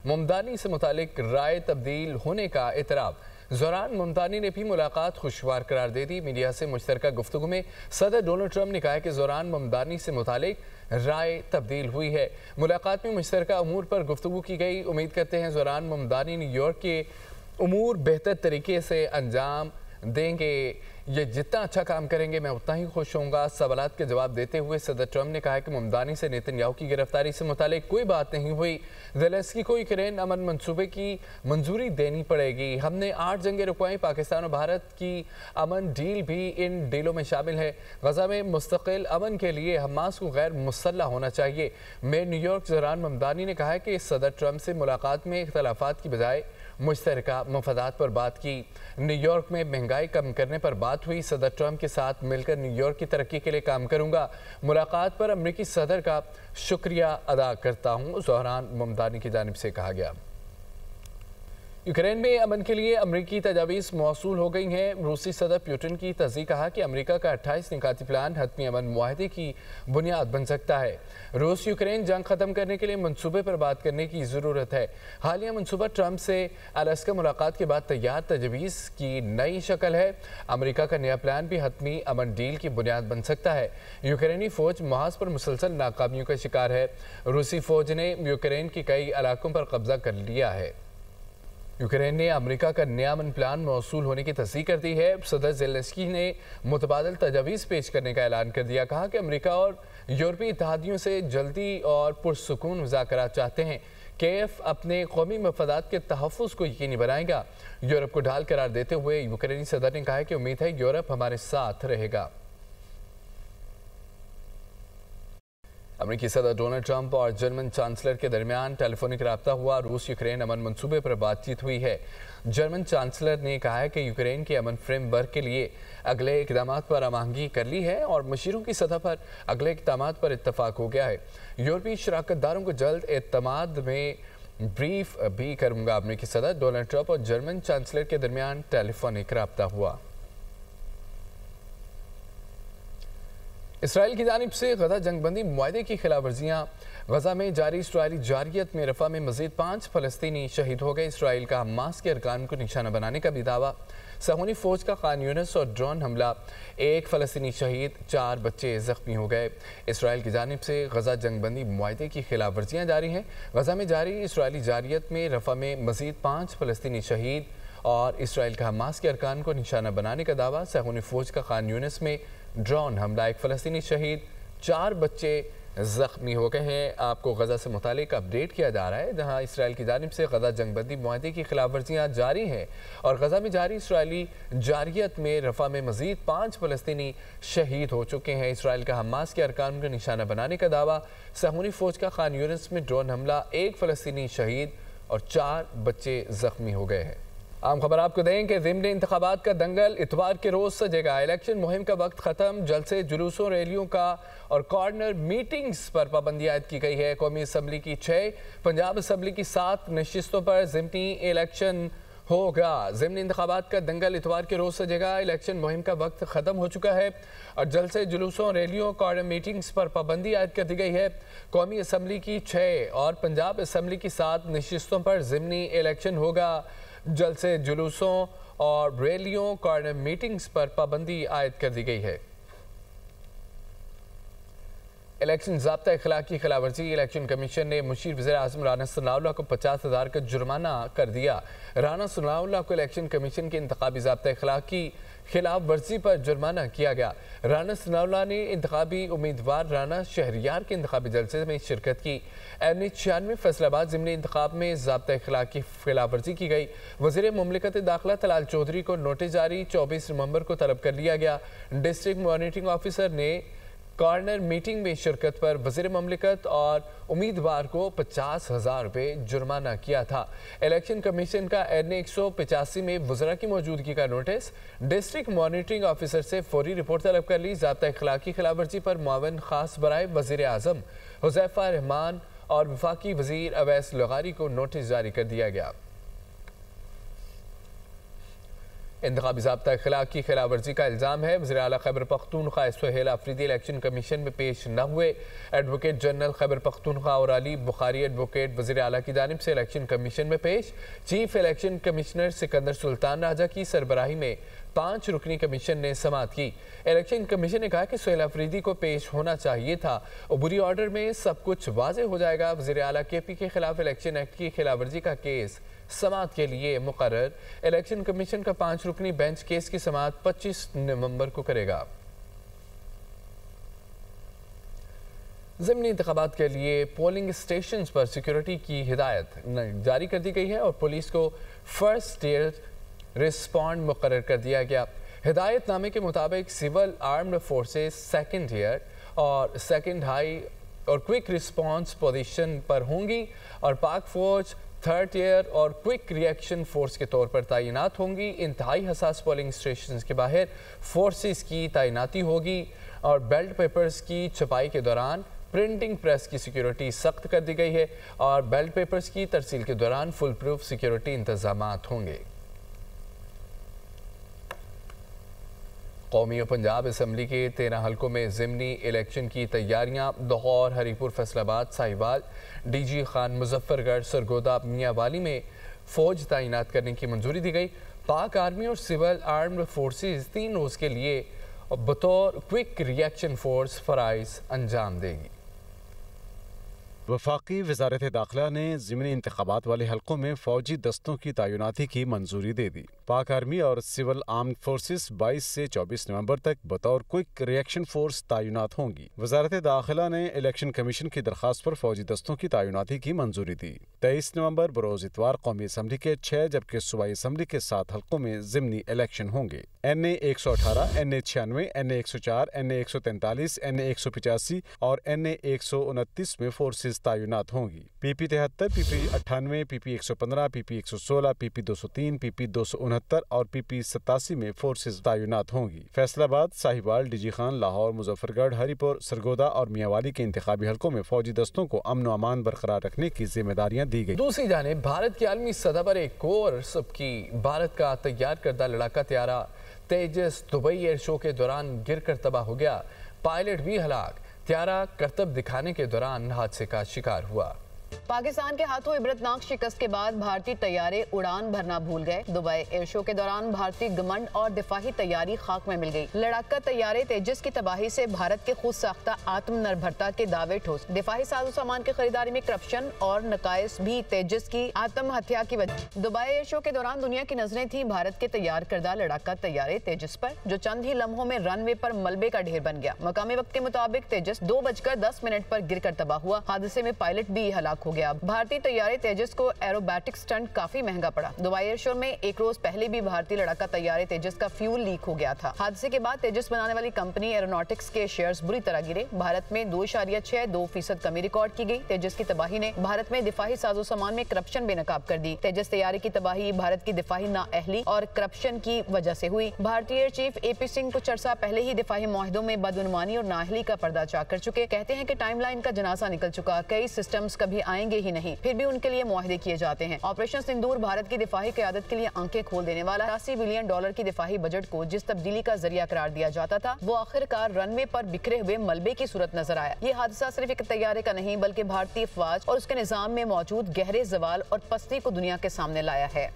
ममदानी से मुतालिक राय तब्दील होने का इतराब। ज़ोहरान ममदानी ने भी मुलाकात खुशगवार करार दे दी। मीडिया से मुश्तरका गुफ्तगू में सदर डोनाल्ड ट्रंप ने कहा कि ज़ोहरान ममदानी से मुतालिक राय तब्दील हुई है। मुलाकात में मुश्तरका अमूर पर गुफ्तगू की गई। उम्मीद करते हैं ज़ोहरान ममदानी न्यूयॉर्क के अमूर बेहतर तरीके से अंजाम देंगे। ये जितना अच्छा काम करेंगे मैं उतना ही खुश होऊंगा। सवालात के जवाब देते हुए सदर ट्रंप ने कहा कि ममदानी से नेतन्याहू की गिरफ्तारी से मुतालिक कोई बात नहीं हुई। ज़ेलेंस्की को यूक्रेन अमन मंसूबे की मंजूरी देनी पड़ेगी। हमने 8 जंगें रुकवाई। पाकिस्तान और भारत की अमन डील भी इन डीलों में शामिल है। गजा में मुस्तकिल अमन के लिए हमास को गैर मुसल्लह होना चाहिए। मेयर न्यूयॉर्क ज़ोहरान ममदानी ने कहा है कि सदर ट्रंप से मुलाकात में इख्तलाफात की बजाय मुश्तरका मफादात पर बात की। न्यूयॉर्क में महंगाई कम करने पर बात हुई। सदर ट्रंप के साथ मिलकर न्यूयॉर्क की तरक्की के लिए काम करूंगा। मुलाकात पर अमरीकी सदर का शुक्रिया अदा करता हूं, ज़ोहरान ममदानी की जानिब से कहा गया। यूक्रेन में अमन के लिए अमरीकी तजावीज़ मौसूल हो गई हैं। रूसी सदर पुतिन की तस्दीक कहा कि अमरीका का 28 निकाती प्लान हतमी अमन मुआहदे की बुनियाद बन सकता है। रूस यूक्रेन जंग ख़त्म करने के लिए मनसूबे पर बात करने की ज़रूरत है। हालिया मनसूबा ट्रंप से अलास्का मुलाकात के बाद तैयार तजवीज़ की नई शक्ल है। अमरीका का नया प्लान भी हतमी अमन डील की बुनियाद बन सकता है। यूक्रेनी फ़ौज महाज पर मुसलसल नाकामियों का शिकार है। रूसी फ़ौज ने यूक्रेन के कई इलाकों पर कब्जा कर लिया है। यूक्रेन ने अमेरिका का नया अमन प्लान मौसूल होने की तस्दीक कर दी है। सदर ज़ेलेंस्की ने मुतबादल तजावीज़ पेश करने का ऐलान कर दिया। कहा कि अमेरिका और यूरोपीय इत्तेहादियों से जल्दी और पुरसुकून मुज़ाकरात चाहते हैं। कीव अपने कौमी मफादात के तहफ़्फ़ुज़ को यकीनी बनाएगा। यूरोप को ढाल करार देते हुए यूक्रेनी सदर ने कहा कि उम्मीद है यूरोप हमारे साथ रहेगा। अमेरिकी सदर डोनाल्ड ट्रंप और जर्मन चांसलर के दरमियान टेलीफोनिक रब्ता हुआ। रूस यूक्रेन अमन मंसूबे पर बातचीत हुई है। जर्मन चांसलर ने कहा है कि यूक्रेन के अमन फ्रेमवर्क के लिए अगले इकदाम पर आमांगी कर ली है और मशीरों की सतह पर अगले इकदाम पर इत्तफाक हो गया है। यूरोपीय शराकतदारों को जल्द एतमाद में ब्रीफ भी करूंगा। अमेरिकी सदर डोनाल्ड ट्रंप और जर्मन चांसलर के दरमियान टेलीफोनिक रब्ता हुआ। इसराइल की जानिब से गजा जंगबंदी मुआहदे की खिलाफ वर्जियाँ। गजा में जारी इसराइली जारियत में रफा में मजीद 5 फ़लस्तीनी शहीद हो गए। इसराइल का हमास के अरकान को निशाना बनाने का भी दावा। सहूनी फ़ौज का खान यूनिस और ड्रोन हमला, 1 फ़लस्तीनी शहीद, 4 बच्चे ज़ख्मी हो गए। इसराइल की जानिब से गजा जंगबंदी मुआहदे की खिलाफ वर्जियाँ जारी हैं। गजा में जारी इसराइली जारियत में रफा में मजीद 5 फ़लस्तीनी शहीद और इसराइल का हमास के अरकान को निशाना बनाने का दावा। सहूनी फ़ौज का खान यूनिस में ड्रोन हमला, 1 फ़लस्तीनी शहीद, 4 बच्चे ज़ख्मी हो गए हैं। आपको गजा से मुतालिक अपडेट किया जा रहा है, जहां इसराइल की जानिब से गजा जंगबंदी मुआहदे की खिलाफ वर्जियाँ जारी हैं और गजा में जारी इसराइली जारियत में रफा में मजीद 5 फ़लस्तीनी शहीद हो चुके हैं। इसराइल का हमास के अरकान को निशाना बनाने का दावा। सहूनी फ़ौज का खान यूनिस में ड्रोन हमला, 1 फ़लस्तीनी शहीद और 4 बच्चे ज़ख्मी हो गए हैं। आम खबर आपको दें कि ज़िमनी इंतखाबात का दंगल इतवार के रोज़ सजेगा। इलेक्शन मुहिम का वक्त ख़त्म। जलसे, जुलूसों, रैलियों का और कॉर्नर मीटिंग्स पर पाबंदी आयद की गई है। कौमी असम्बली की 6, पंजाब असम्बली की 7 नशिस्तों पर ज़िमनी इलेक्शन होगा। ज़िमनी इंतखाबात का दंगल इतवार के रोज़ सजेगा। इलेक्शन मुहिम का वक्त ख़त्म हो चुका है और जलसे, जुलूसों, रैलियों, कॉर्नर मीटिंग्स पर पाबंदी आयद कर दी गई है। कौमी असम्बली की 6 और पंजाब असम्बली की 7 नशिस्तों पर ज़िमनी इलेक्शन होगा। जलसे, जुलूसों और रैलियों, कॉर्नर मीटिंग्स पर पाबंदी आयद कर दी गई है। इलेक्शन ज़ाब्ता इखलाक की खिलाफवर्जी। इलेक्शन कमीशन ने मुशीर वज़ीर आज़म राना सनाउल्लाह को 50,000 का जुर्माना कर दिया। राना सनाउल्लाह को इलेक्शन कमीशन के इंतखाबी ज़ाब्ता इखलाक की खिलाफ वर्जी पर जुर्माना किया गया। राना सनाउल्लाह ने इंतखाबी उम्मीदवार राना शहरियार के इंतखाबी जलसे में शिरकत की। एम96 फैसलाबाद ज़िमनी इंतखाब में ज़ाब्ता इखलाक की खिलाफ वर्जी की गई। वज़ीर मुमलिकत दाखिला तलाल चौधरी को नोटिस जारी, 24 नवंबर को तलब कर लिया गया। डिस्ट्रिक्ट मॉनिटरिंग ऑफिसर ने कॉर्नर मीटिंग में शिरकत पर वज़ीर मुमलिकत और उम्मीदवार को 50,000 रुपये जुर्माना किया था। इलेक्शन कमीशन का एन 185 में वज़रा की मौजूदगी का नोटिस। डिस्ट्रिक्ट मॉनिटरिंग ऑफिसर से फौरी रिपोर्ट तलब कर ली। ज़ाब्ता इखलाकी खिलाफ वर्जी पर मुआवन खास बराए वज़ीर आज़म हुज़ैफ़ा रहमान और वफाकी वज़ीर अवैस लगारी को नोटिस जारी कर दिया गया। इंतखाबी ज़ाब्ता खिलाफ की खिलाफ वर्जी का इल्ज़ाम है। वज़ीर आला खैबर पख्तूनख्वा सुहेल आफरीदी इलेक्शन कमीशन में पेश न हुए। एडवोकेट जनरल खैबर पख्तूनख्वा और अली बुखारी एडवोकेट वज़ीर आला की जानिब से इलेक्शन कमीशन में पेश। Chief election commissioner Sikandar Sultan Raja की सरबराही में 5 रुकनी कमीशन ने समाअत की। इलेक्शन कमीशन ने कहा कि सुहेल आफरीदी को पेश होना चाहिए था। अबूरी ऑर्डर में सब कुछ वाज़ेह हो जाएगा। वज़ीर आला केपी के खिलाफ इलेक्शन एक्ट की खिलाफ वर्जी का केस समाअत के लिए मुकर्रर। इलेक्शन कमीशन का 5 रुकनी बेंच केस की समाअत 25 नवंबर को करेगा। ज़िमनी इंतखाबात के लिए पोलिंग स्टेशन पर सिक्योरिटी की हिदायत जारी कर दी गई है और पुलिस को फर्स्ट ईयर रिस्पॉन्ड मुकर्रर कर दिया गया। हिदायतनामे के मुताबिक civil armed forces second year और सेकंड हाई और क्विक रिस्पॉन्स पोजीशन पर होंगी और पाक फौज थर्ड ईयर और क्विक रिएक्शन फोर्स के तौर पर तैनात होंगी। इंतहाई हसास पोलिंग स्टेशन के बाहर फोर्सेस की तैनाती होगी और बैलेट पेपर्स की छपाई के दौरान प्रिंटिंग प्रेस की सिक्योरिटी सख्त कर दी गई है और बैलेट पेपर्स की तरसील के दौरान फुल प्रूफ सिक्योरिटी इंतजामात होंगे। कौमी और पंजाब असम्बली के 13 हलकों में ज़िमनी इलेक्शन की तैयारियां। लाहौर, हरीपुर, फैसलाबाद, साहिवाल, डीजी खान, मुजफ्फरगढ़, सरगोदा, मियांवाली में फौज तैनात करने की मंजूरी दी गई। पाक आर्मी और सिविल आर्म्ड फोर्सेस 3 रोज़ के लिए बतौर क्विक रिएक्शन फोर्स फ़राइज़ अंजाम देगी। वफाकी वजारत दाखिला ने ज़िमनी इंतखाबात वाले हलकों में फौजी दस्तों की तैनाती की मंजूरी दे दी। पाक आर्मी और सिविल आर्म्ड फोर्सेस 22 से 24 नवंबर तक बतौर क्विक रिएक्शन फोर्स तैनात होंगी। वजारत दाखिला ने इलेक्शन कमीशन की दरखास्त पर फौजी दस्तों की तैनाती की मंजूरी दी। 23 नवंबर बरोज इतवार कौमी असम्बली के 6 जबकि सूबाई असम्बली के 7 हलकों में ज़िमनी इलेक्शन होंगे। NA 118, NA 96, NA 104, NA 143, NA 185 और NA 129 में फोर्सेस तैनात होंगी। PP 73, PP 98, PP 115, PP 116, PP 203, PP 269 और PP 87 में फोर्सेस तैनात होंगी। फैसलाबाद, साहिवाल, डीजी खान, लाहौर, मुजफ्फरगढ़, हरीपुर, सरगोदा और मियांवाली के इंतखाबी हलकों में फौजी दस्तों को अमन और अमान बरकरार रखने की जिम्मेदारियां दी गई। दूसरी जानिब भारत की आलमी सतह पर एक और सबकी भारत का तैयार करदा लड़ाका त्यारा तेजस दुबई एयर शो के दौरान गिरकर तबाह हो गया। पायलट भी हलाक। त्यारा करतब दिखाने के दौरान हादसे का शिकार हुआ। पाकिस्तान के हाथों इबरतनाक शिकस्त के बाद भारतीय तैयारे उड़ान भरना भूल गए। दुबई एयर शो के दौरान भारतीय गमंड और दिफाही तैयारी खाक में मिल गई। लड़ाका तैयारे तेजस की तबाही से भारत के खुद साख्ता आत्मनिर्भरता के दावे ठोस। दिफाही साजो सामान की खरीदारी में करप्शन और नकाइस भी तेजस की आत्महत्या की वजह। दुबई एयर शो के दौरान दुनिया की नजरें थी भारत के तैयार करदा लड़ाका तैयारे तेजस पर, जो चंद ही लम्हों में रनवे पर मलबे का ढेर बन गया। मकामी वक्त के मुताबिक तेजस 2:10 पर गिरकर तबाह हुआ। हादसे में पायलट भी हलाक हो गया। भारतीय तैयारे तेजस को एरोबैटिक स्टंट काफी महंगा पड़ा। दुबई एयर शो में एक रोज पहले भी भारतीय लड़ाका तैयारे तेजस का फ्यूल लीक हो गया था। हादसे के बाद तेजस बनाने वाली कंपनी एरोनॉटिक्स के शेयर्स बुरी तरह गिरे। भारत में 2.62% कमी रिकॉर्ड की गई। तेजस की तबाही ने भारत में दिफाही साजो सामान में करप्शन बेनकाब कर दी। तेजस तैयारी की तबाही भारत की दिफाही नाअहली और करप्शन की वजह से हुई। भारतीय एयर चीफ AP सिंह कुछ अर्सा पहले ही दिफाही मुआहदों में बदउनवानी और नाअहली का पर्दा चाक कर चुके। कहते हैं कि टाइमलाइन का जनाजा निकल चुका, कई सिस्टम्स कभी आएंगे ही नहीं, फिर भी उनके लिए मुआहदे किए जाते हैं। ऑपरेशन सिंदूर भारत की दिफाही क़यादत के लिए आंखें खोल देने वाला $80 बिलियन की दिफाही बजट को जिस तब्दीली का जरिया करार दिया जाता था, वो आखिरकार रनवे पर बिखरे हुए मलबे की सूरत नजर आया। ये हादसा सिर्फ एक तैयारे का नहीं बल्कि भारतीय फौज और उसके निजाम में मौजूद गहरे जवाल और पस्ती को दुनिया के सामने लाया है।